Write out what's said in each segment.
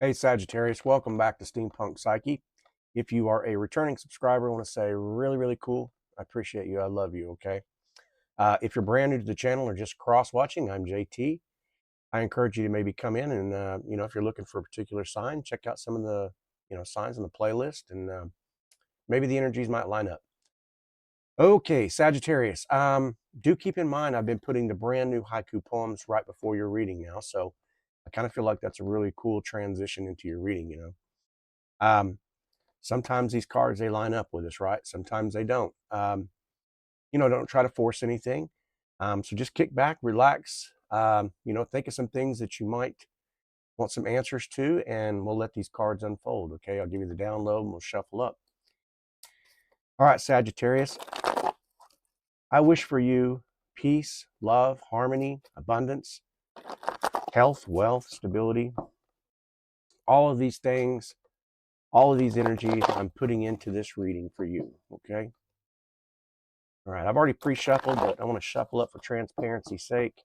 Hey Sagittarius, welcome back to Steampunk Psyche. If you are a returning subscriber, I want to say really cool. I appreciate you. I love you, okay? If you're brand new to the channel or just cross-watching, I'm JT. I encourage you to maybe come in and, if you're looking for a particular sign, check out some of the, signs on the playlist and maybe the energies might line up. Okay, Sagittarius, do keep in mind I've been putting the brand new haiku poems right before your reading now, so I kind of feel like that's a really cool transition into your reading. Sometimes these cards, they line up with us, right? Sometimes they don't. Don't try to force anything. So just kick back, relax, think of some things that you might want some answers to, and we'll let these cards unfold, okay? I'll give you the download and we'll shuffle up. All right, Sagittarius, I wish for you peace, love, harmony, abundance, health, wealth, stability, all of these things, all of these energies I'm putting into this reading for you, okay? All right, I've already pre-shuffled, but I want to shuffle up for transparency's sake.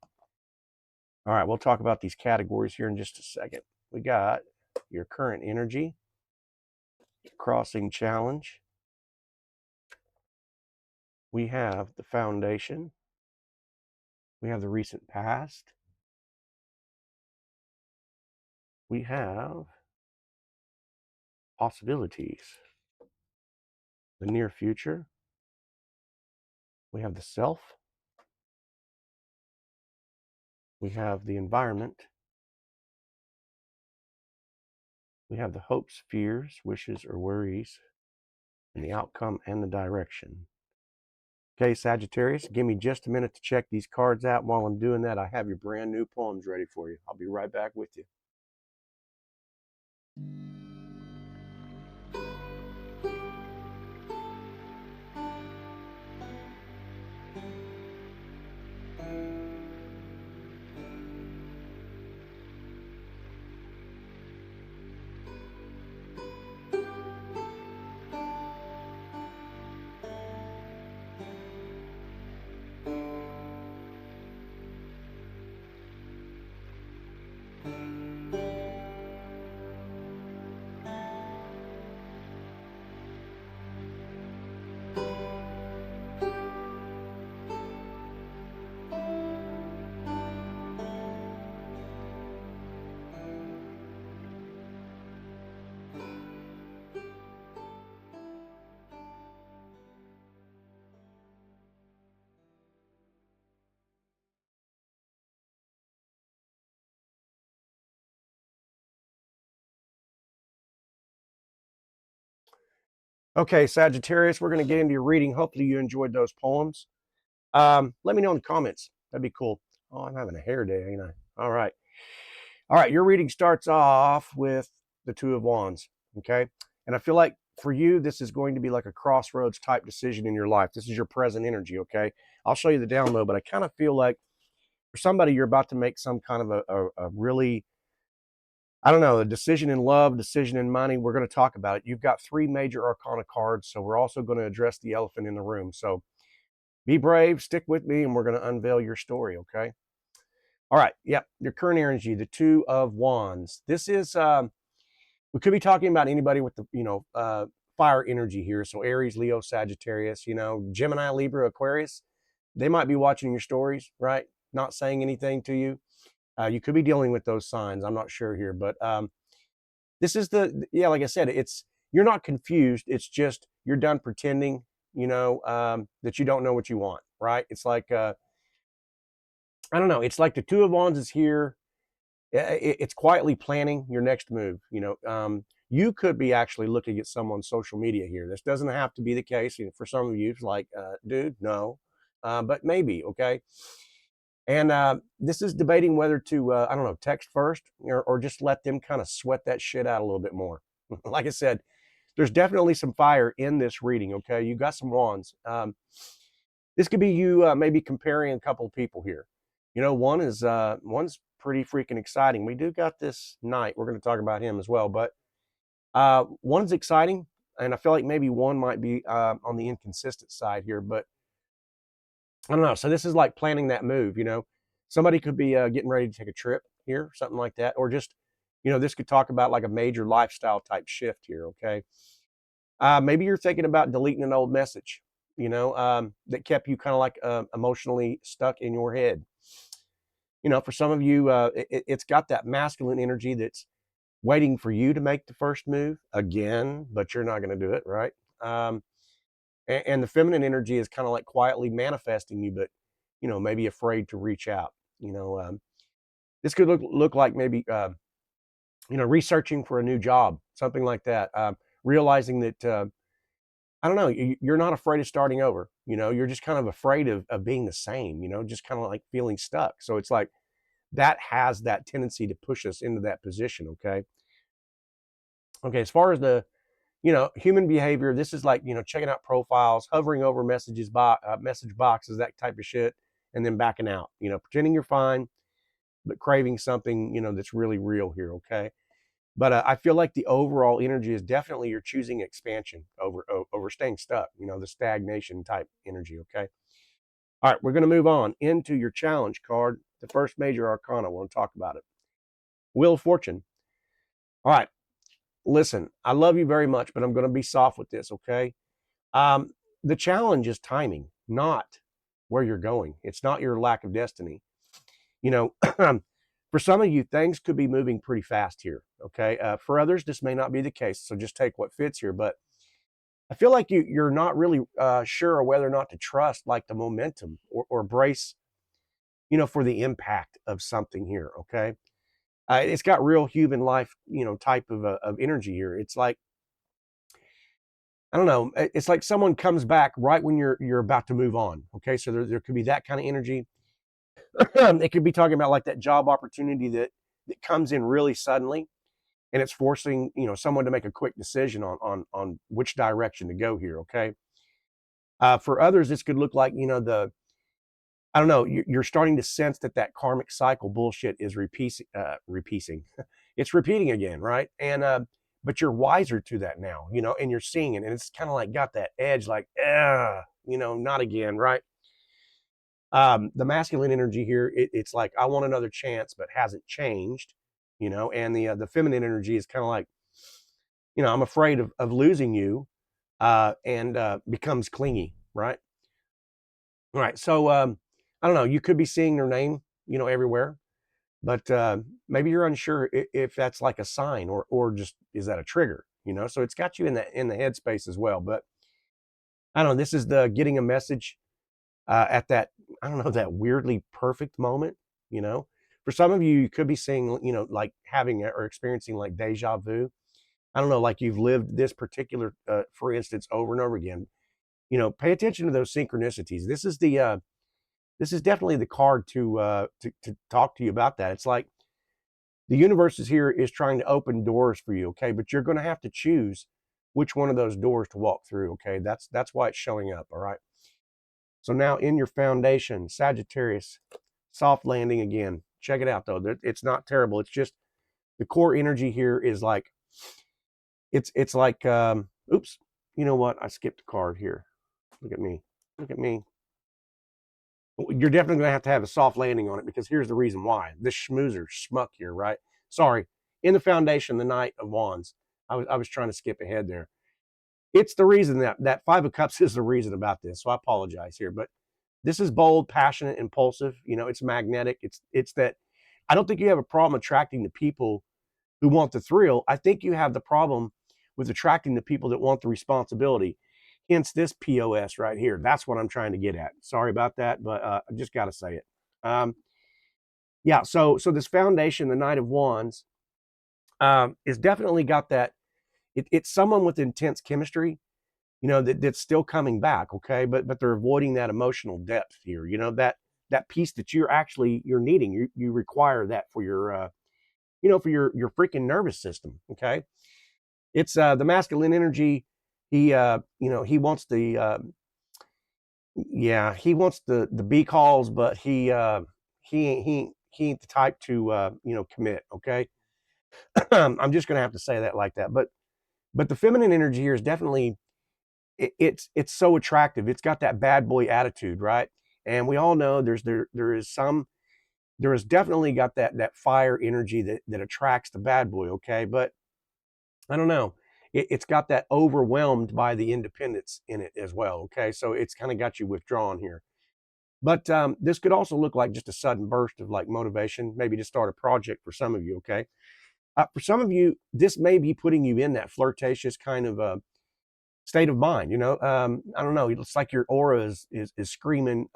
All right, we'll talk about these categories here in just a second. We got your current energy, crossing challenge. We have the foundation. We have the recent past. We have possibilities. The near future. We have the self. We have the environment. We have the hopes, fears, wishes, or worries, and the outcome and the direction. Okay, Sagittarius, give me just a minute to check these cards out. While I'm doing that, I have your brand new poems ready for you. I'll be right back with you. Okay, Sagittarius, we're going to get into your reading. Hopefully you enjoyed those poems. Let me know in the comments. That'd be cool. Oh, I'm having a hair day, ain't I? All right. All right, your reading starts off with the Two of Wands, okay? And I feel like for you, this is going to be like a crossroads type decision in your life. This is your present energy, okay? I'll show you the download, but I kind of feel like for somebody, you're about to make some kind of a really, I don't know, a decision in love, decision in money. We're going to talk about it. You've got three major arcana cards, so we're also going to address the elephant in the room. So be brave, stick with me, and we're going to unveil your story, okay? All right, yep, your current energy, the Two of Wands. This is, we could be talking about anybody with the, fire energy here. So Aries, Leo, Sagittarius, Gemini, Libra, Aquarius. They might be watching your stories, right? Not saying anything to you. You could be dealing with those signs. I'm not sure here, but this is like I said, you're not confused. It's just you're done pretending, that you don't know what you want, right? It's like, I don't know. It's like the Two of Wands is here. It's quietly planning your next move. You could be actually looking at someone's social media here. This doesn't have to be the case. For some of you, it's like, dude, no, but maybe, okay. And this is debating whether to, I don't know, text first or just let them kind of sweat that shit out a little bit more. Like I said, there's definitely some fire in this reading, okay? You got some wands. This could be you maybe comparing a couple of people here. One's pretty freaking exciting. We do got this knight. We're going to talk about him as well. But one's exciting, and I feel like maybe one might be on the inconsistent side here. But I don't know. So this is like planning that move. Somebody could be getting ready to take a trip here, something like that, or just This could talk about like a major lifestyle type shift here. Okay. Maybe you're thinking about deleting an old message, that kept you kind of like emotionally stuck in your head. For some of you, it's got that masculine energy that's waiting for you to make the first move again, but you're not going to do it, right? Um, and the feminine energy is kind of like quietly manifesting you, but maybe afraid to reach out. This could look like maybe researching for a new job, something like that. Realizing that I don't know, you're not afraid of starting over. You're just kind of afraid of being the same. Just kind of like feeling stuck. So it's like that has that tendency to push us into that position. Okay. Okay. As far as the human behavior, this is like checking out profiles, hovering over message boxes, that type of shit, and then backing out. Pretending you're fine, but craving something that's really real here. Okay. But I feel like the overall energy is definitely you're choosing expansion over staying stuck. The stagnation type energy. Okay. All right, we're going to move on into your challenge card, the first major arcana. I want to talk about it. Wheel of Fortune. All right, listen, I love you very much, but I'm going to be soft with this. Okay. Um, the challenge is timing, not where you're going. It's not your lack of destiny. You know, for some of you, things could be moving pretty fast here. Okay. For others, this may not be the case. So just take what fits here. But I feel like you're not really sure whether or not to trust like the momentum or brace, for the impact of something here. Okay. It's got real human life, type of energy here. It's like, I don't know. It's like someone comes back right when you're about to move on. Okay, so there could be that kind of energy. It could be talking about like that job opportunity that comes in really suddenly, and it's forcing someone to make a quick decision on which direction to go here. Okay, for others, this could look like the I don't know. You're starting to sense that karmic cycle bullshit is repeating. It's repeating again, right? And but you're wiser to that now, and you're seeing it, and it's kind of like got that edge, like, not again, right? The masculine energy here, it's like I want another chance, but hasn't changed, and the feminine energy is kind of like, I'm afraid of losing you, and becomes clingy, right? All right, so I don't know. You could be seeing their name, everywhere, but maybe you're unsure if that's like a sign or just is that a trigger, So it's got you in the headspace as well. But I don't know. This is the getting a message at that, I don't know, that weirdly perfect moment. You know, for some of you, you could be seeing, like having or experiencing like deja vu. I don't know, like you've lived this particular, for instance, over and over again. Pay attention to those synchronicities. This is definitely the card to talk to you about that. It's like the universe is trying to open doors for you, okay? But you're going to have to choose which one of those doors to walk through, okay? That's why it's showing up, all right? So now in your foundation, Sagittarius, soft landing again. Check it out though. It's not terrible. It's just the core energy here is like it's like oops, you know what? I skipped a card here. Look at me. Look at me. You're definitely going to have a soft landing on it because here's the reason why. This schmoozer schmuck here, right? Sorry. In the foundation, the Knight of Wands. I was trying to skip ahead there. It's the reason that Five of Cups is the reason about this. So I apologize here, but this is bold, passionate, impulsive. It's magnetic. It's that I don't think you have a problem attracting the people who want the thrill. I think you have the problem with attracting the people that want the responsibility. Hence this POS right here. That's what I'm trying to get at. Sorry about that, but I just got to say it. Yeah, so this foundation, the Knight of Wands, is definitely got that. It's someone with intense chemistry, that's still coming back, okay? But they're avoiding that emotional depth here. That piece that you're needing. You require that for your for your freaking nervous system, okay? It's the masculine energy. He wants the yeah, he wants the B calls, but he ain't the type to commit, okay? I'm just gonna have to say that like that. But the feminine energy here is definitely it's so attractive. It's got that bad boy attitude, right? And we all know there is some there is definitely got that fire energy that attracts the bad boy, okay? But I don't know. It's got that overwhelmed by the independence in it as well, okay? So it's kind of got you withdrawn here. But this could also look like just a sudden burst of like motivation, maybe to start a project for some of you, okay? For some of you, this may be putting you in that flirtatious kind of state of mind, you know? I don't know. It's like your aura is screaming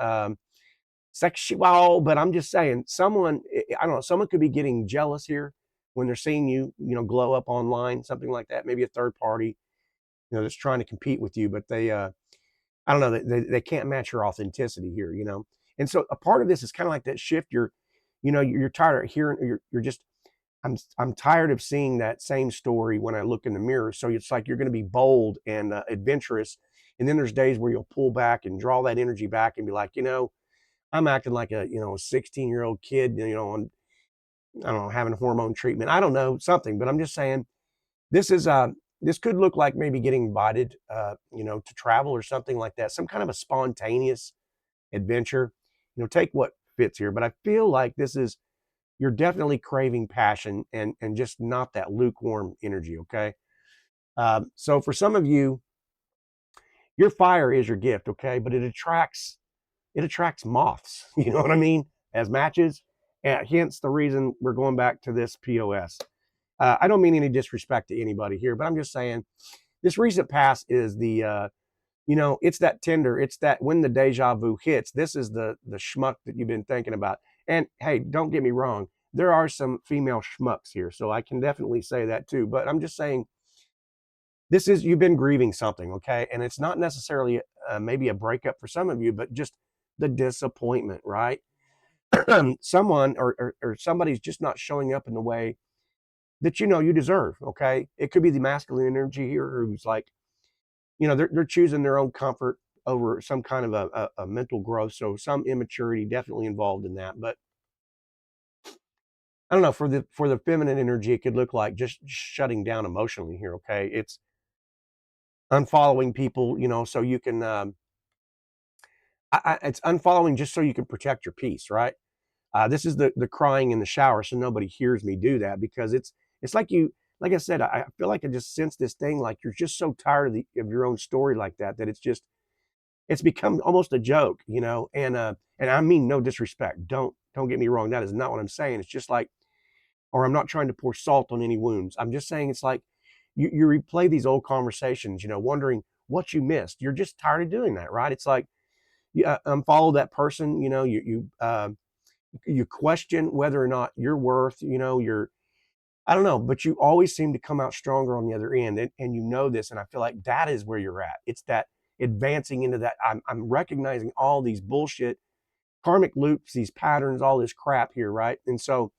sexual, but I'm just saying, someone, I don't know, someone could be getting jealous here when they're seeing you, you know, glow up online, something like that. Maybe a third party, you know, that's trying to compete with you, but they, I don't know, they can't match your authenticity here, you know? And so a part of this is kind of like that shift. You know, you're tired of hearing, you're just, I'm tired of seeing that same story when I look in the mirror. So it's like you're going to be bold and adventurous. And then there's days where you'll pull back and draw that energy back and be like, you know, I'm acting like a, you know, a 16-year-old kid, you know, on, I don't know, having hormone treatment. I don't know, something, but I'm just saying this is this could look like maybe getting invited you know, to travel or something like that, some kind of a spontaneous adventure. You know, take what fits here, but I feel like this is, you're definitely craving passion and just not that lukewarm energy, okay? So for some of you, your fire is your gift, okay? But it attracts moths, you know what I mean, as matches. And hence the reason we're going back to this POS. I don't mean any disrespect to anybody here, but I'm just saying this recent past is the, you know, it's that Tinder. It's that when the deja vu hits, this is the schmuck that you've been thinking about. And hey, don't get me wrong, there are some female schmucks here, so I can definitely say that too. But I'm just saying, this is, you've been grieving something, okay? And it's not necessarily maybe a breakup for some of you, but just the disappointment, right? Someone or somebody's just not showing up in the way that you know you deserve, okay? It could be the masculine energy here who's like, you know, they're choosing their own comfort over some kind of a mental growth. So some immaturity definitely involved in that. But I don't know, for the feminine energy, it could look like just shutting down emotionally here, okay? It's unfollowing people, you know, so you can it's unfollowing just so you can protect your peace, right? This is the crying in the shower, so nobody hears me do that, because it's like you, like I said, I feel like I just sense this thing, like you're just so tired of your own story like that it's just, it's become almost a joke, you know. And I mean no disrespect. Don't get me wrong. That is not what I'm saying. It's just like, or I'm not trying to pour salt on any wounds. I'm just saying it's like you replay these old conversations, you know, wondering what you missed. You're just tired of doing that, right? It's like you unfollow that person, you know, you question whether or not you're worth, you know, you're, I don't know, but you always seem to come out stronger on the other end. And you know this. And I feel like that is where you're at. It's that advancing into that. I'm recognizing all these bullshit karmic loops, these patterns, all this crap here, right? And so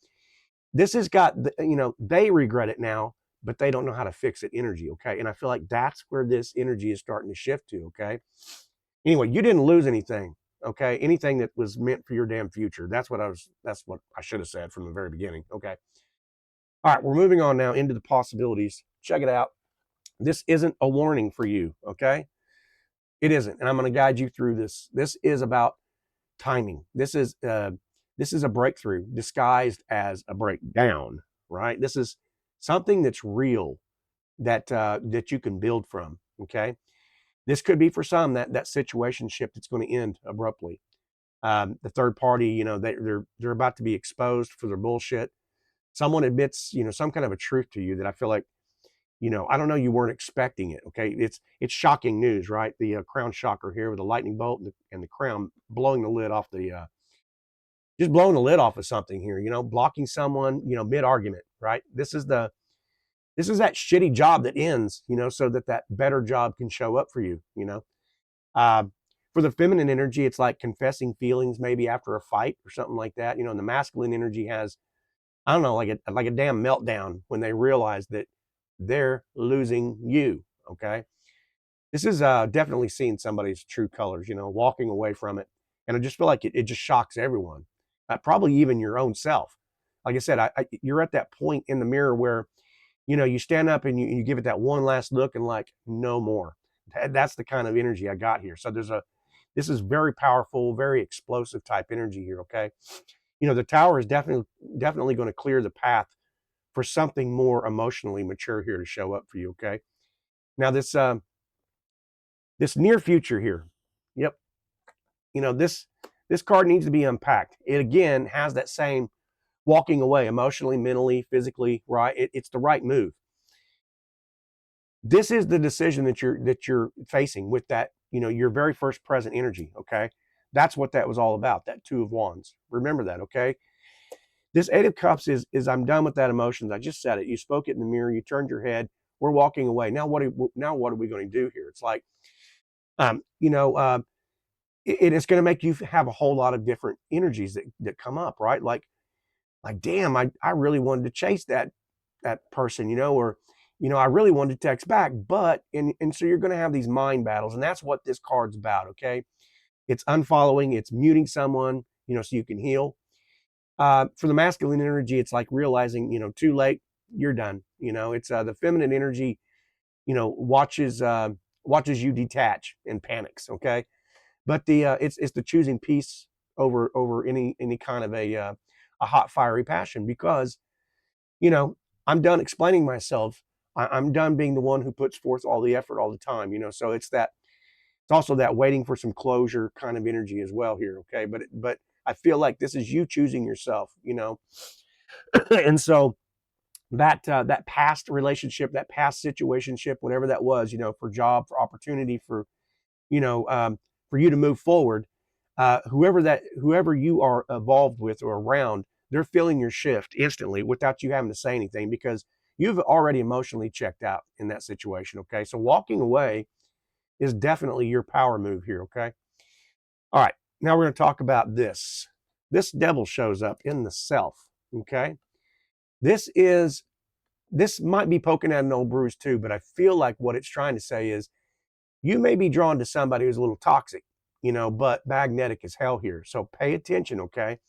this has got, you know, they regret it now, but they don't know how to fix it energy, okay? And I feel like that's where this energy is starting to shift to, okay? Anyway, you didn't lose anything, okay? Anything that was meant for your damn future. That's what I should have said from the very beginning, okay? All right, we're moving on now into the possibilities. Check it out. This isn't a warning for you, okay? It isn't, and I'm going to guide you through this. This is about timing. This is a breakthrough disguised as a breakdown, right? This is something that's real that you can build from. Okay, this could be for some that situation shift that's going to end abruptly. The third party, you know, they're about to be exposed for their bullshit. Someone admits, you know, some kind of a truth to you that I feel like, you know, I don't know, you weren't expecting it. Okay, it's shocking news, right? The crown shocker here with the lightning bolt and the crown blowing the lid off the just blowing the lid off of something here, you know, blocking someone, you know, mid argument, right? This is that shitty job that ends, you know, so that better job can show up for you, you know. Uh, for the feminine energy, it's like confessing feelings maybe after a fight or something like that, you know. And the masculine energy has, I don't know, like a damn meltdown when they realize that they're losing you. Okay, this is definitely seeing somebody's true colors, you know, walking away from it. And I just feel like it just shocks everyone, probably even your own self. Like I said, you're at that point in the mirror where, you know, you stand up and you give it that one last look and like, no more. That's the kind of energy I got here. So this is very powerful, very explosive type energy here. Okay. the Tower is definitely going to clear the path for something more emotionally mature here to show up for you. Okay. Now this near future here. Yep. This card needs to be unpacked. It again has that same walking away emotionally, mentally, physically, right? It's the right move. This is the decision that you're facing with that, your very first present energy. Okay. That's what that was all about. That Two of Wands. Remember that. Okay. This Eight of Cups is I'm done with that emotions. I just said it. You spoke it in the mirror. You turned your head. We're walking away. Now what are we going to do here? It's like, um, you know, uh, it's going to make you have a whole lot of different energies that come up, right? Like, damn, I really wanted to chase that person, or, I really wanted to text back, but, and so you're going to have these mind battles, and that's what this card's about. Okay. It's unfollowing, it's muting someone, so you can heal. For the masculine energy, it's like realizing, too late, you're done. It's the feminine energy, watches you detach and panics. Okay. But it's the choosing peace over any kind of a hot fiery passion, because you know I'm done explaining myself. I'm done being the one who puts forth all the effort all the time. So it's also that waiting for some closure kind of energy as well here. Okay, but I feel like this is you choosing yourself. And so that past relationship, that past situationship, whatever that was, for job, for opportunity, you know, um, for you to move forward. Whoever you are involved with or around, they're feeling your shift instantly without you having to say anything, because you've already emotionally checked out in that situation. Okay, so walking away is definitely your power move here. Okay, all right. Now we're going to talk about this. This devil shows up in the self. Okay, this is this might be poking at an old bruise too, but I feel like what it's trying to say is you may be drawn to somebody who's a little toxic, but magnetic as hell here. So pay attention, okay?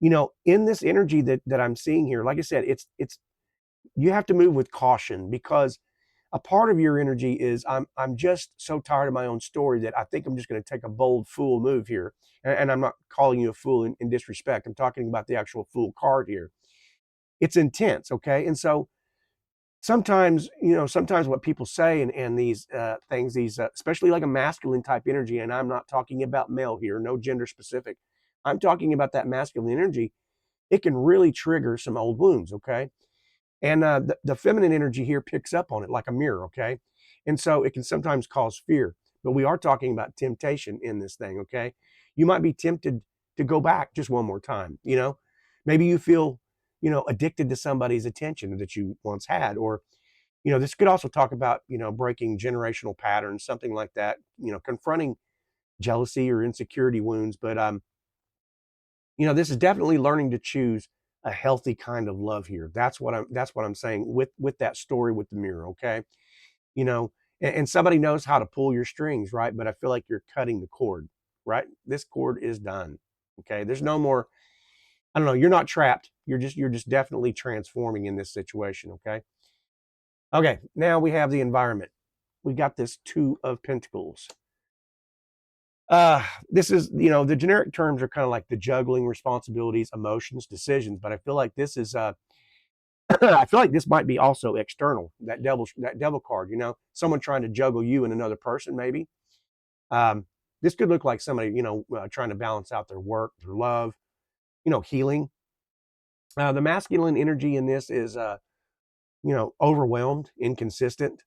In this energy that I'm seeing here, like I said, it's you have to move with caution, because a part of your energy is I'm just so tired of my own story that I think I'm just going to take a bold fool move here. And I'm not calling you a fool in disrespect. I'm talking about the actual fool card here. It's intense, okay? And so sometimes what people say and these things, these especially like a masculine type energy, and I'm not talking about male here, no gender specific, I'm talking about that masculine energy. It can really trigger some old wounds. Okay. And the feminine energy here picks up on it like a mirror. Okay. And so it can sometimes cause fear, but we are talking about temptation in this thing. Okay. You might be tempted to go back just one more time. Maybe you feel addicted to somebody's attention that you once had, or this could also talk about, breaking generational patterns, something like that, confronting jealousy or insecurity wounds. But, this is definitely learning to choose a healthy kind of love here. That's what I'm saying with that story with the mirror. Okay. You know, and somebody knows how to pull your strings, right? But I feel like you're cutting the cord, right? This cord is done. Okay. There's no more, I don't know. You're not trapped. You're just definitely transforming in this situation. Okay. Okay. Now we have the environment. We got this Two of Pentacles. This is, the generic terms are kind of like the juggling responsibilities, emotions, decisions, but I feel like this is I feel like this might be also external. That devil card, someone trying to juggle you and another person, maybe. Um, this could look like somebody, trying to balance out their work, their love, healing. The masculine energy in this is overwhelmed, inconsistent,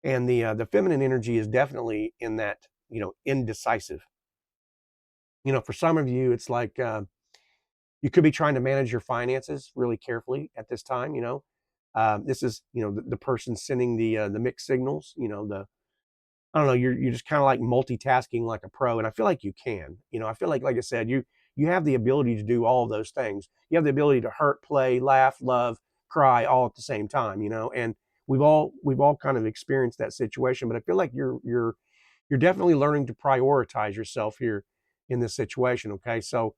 and the feminine energy is definitely in that, indecisive. For some of you, it's like you could be trying to manage your finances really carefully at this time. This is the person sending the mixed signals. The I don't know. You're just kind of like multitasking like a pro, and I feel like you can. I feel like I said, you have the ability to do all of those things. You have the ability to hurt, play, laugh, love, cry, all at the same time. And we've all kind of experienced that situation. But I feel like you're definitely learning to prioritize yourself here in this situation. Okay, so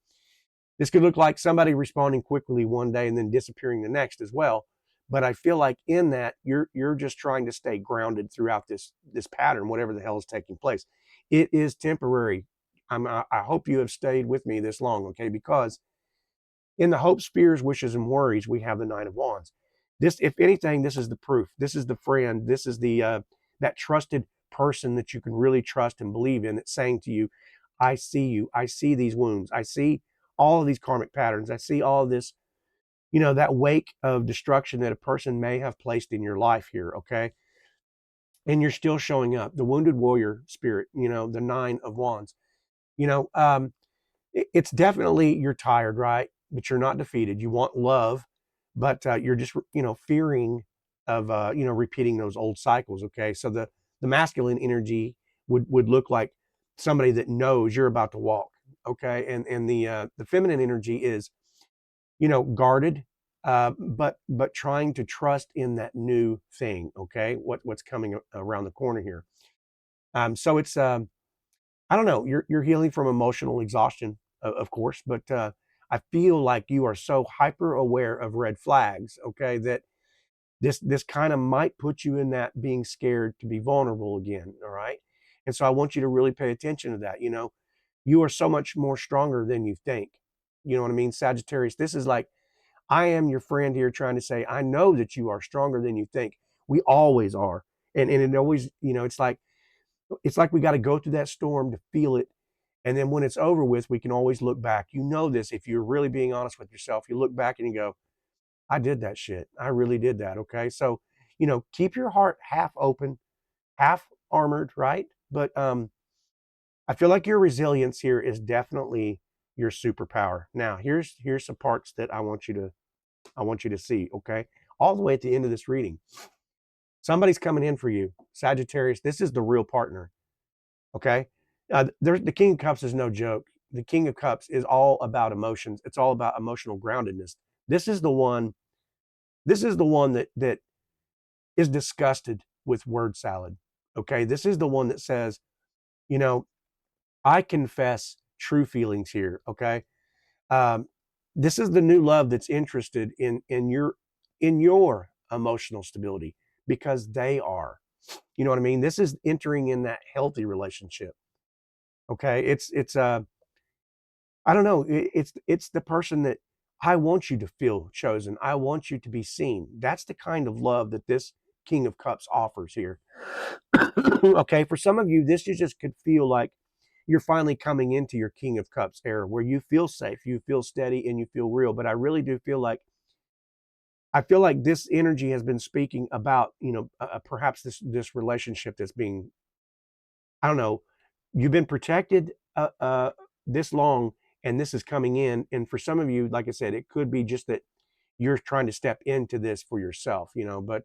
this could look like somebody responding quickly one day and then disappearing the next as well. But I feel like in that you're just trying to stay grounded throughout this pattern, whatever the hell is taking place. It is temporary. I hope you have stayed with me this long, okay? Because In the hopes, fears, wishes, and worries, we have the Nine of Wands. This, if anything, this is the proof. This is the friend. This is the that trusted person that you can really trust and believe in, that's saying to you, I see you. I see these wounds. I see all of these karmic patterns. I see all of this, that wake of destruction that a person may have placed in your life here, okay? And you're still showing up. The wounded warrior spirit, the Nine of Wands. You know, um, it's definitely, you're tired, right? But you're not defeated. You want love, but you're just, fearing of, repeating those old cycles. Okay, so the masculine energy would look like somebody that knows you're about to walk. Okay, and the feminine energy is, guarded, but trying to trust in that new thing. Okay, what's coming around the corner here. So it's I don't know. You're healing from emotional exhaustion, of course, but I feel like you are so hyper aware of red flags. Okay, that this kind of might put you in that being scared to be vulnerable again. All right, and so I want you to really pay attention to that. You are so much more stronger than you think. You know what I mean, Sagittarius. This is like, I am your friend here, trying to say, I know that you are stronger than you think. We always are, and it always, it's like we got to go through that storm to feel it, and then when it's over with, we can always look back. This, if you're really being honest with yourself, you look back and you go, I did that shit. I really did that. Okay. So, keep your heart half open, half armored, right? But I feel like your resilience here is definitely your superpower. Now, here's some parts that I want you to see, okay? All the way at the end of this reading. Somebody's coming in for you. Sagittarius, this is the real partner. Okay. The King of Cups is no joke. The King of Cups is all about emotions. It's all about emotional groundedness. This is the one. This is the one that is disgusted with word salad. Okay. This is the one that says, you know, I confess true feelings here. Okay. Um, this is the new love that's interested in your emotional stability, because they are. You know what I mean? This is entering in that healthy relationship. Okay. It's I don't know. It's the person that I want you to feel chosen. I want you to be seen. That's the kind of love that this King of Cups offers here. Okay, for some of you, this just could feel like you're finally coming into your King of Cups era, where you feel safe, you feel steady, and you feel real. But I really do feel like, this energy has been speaking about, perhaps this relationship that's being, I don't know, you've been protected this long, and this is coming in. And for some of you, like I said, it could be just that you're trying to step into this for yourself, But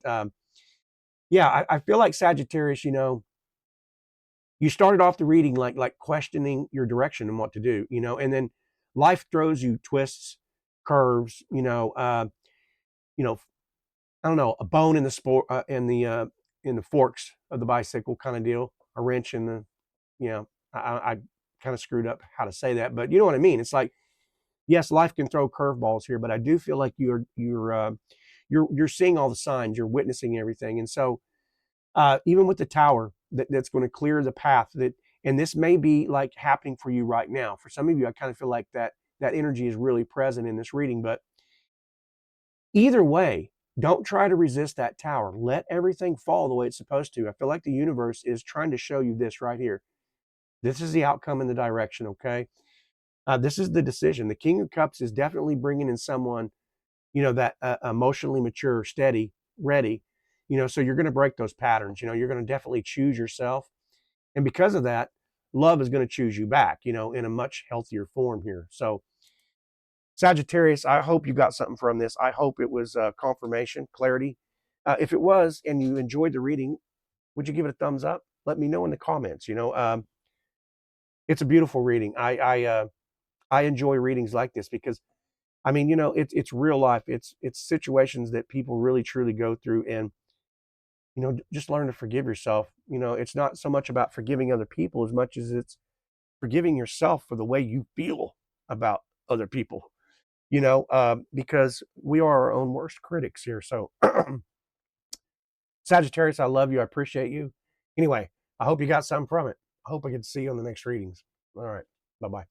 yeah, I feel like Sagittarius, you started off the reading like questioning your direction and what to do, and then life throws you twists, curves, you know, I don't know, a bone in the in the forks of the bicycle kind of deal, a wrench in the, you know, I kind of screwed up how to say that, but you know what I mean. It's like, yes, life can throw curveballs here, but I do feel like you're seeing all the signs, you're witnessing everything, and so even with the tower that's going to clear the path, and this may be like happening for you right now. For some of you, I kind of feel like that energy is really present in this reading, but either way, don't try to resist that tower. Let everything fall the way it's supposed to. I feel like the universe is trying to show you this right here. This is the outcome and the direction, okay? This is the decision. The King of Cups is definitely bringing in someone, that emotionally mature, steady, ready, so you're going to break those patterns. You're going to definitely choose yourself. And because of that, love is going to choose you back, in a much healthier form here. So, Sagittarius, I hope you got something from this. I hope it was confirmation, clarity. If it was, and you enjoyed the reading, would you give it a thumbs up? Let me know in the comments. It's a beautiful reading. I enjoy readings like this because, I mean, it's real life. It's situations that people really truly go through, and just learn to forgive yourself. It's not so much about forgiving other people as much as it's forgiving yourself for the way you feel about other people. Because we are our own worst critics here. So, Sagittarius, I love you. I appreciate you. Anyway, I hope you got something from it. I hope I can see you on the next readings. All right. Bye bye.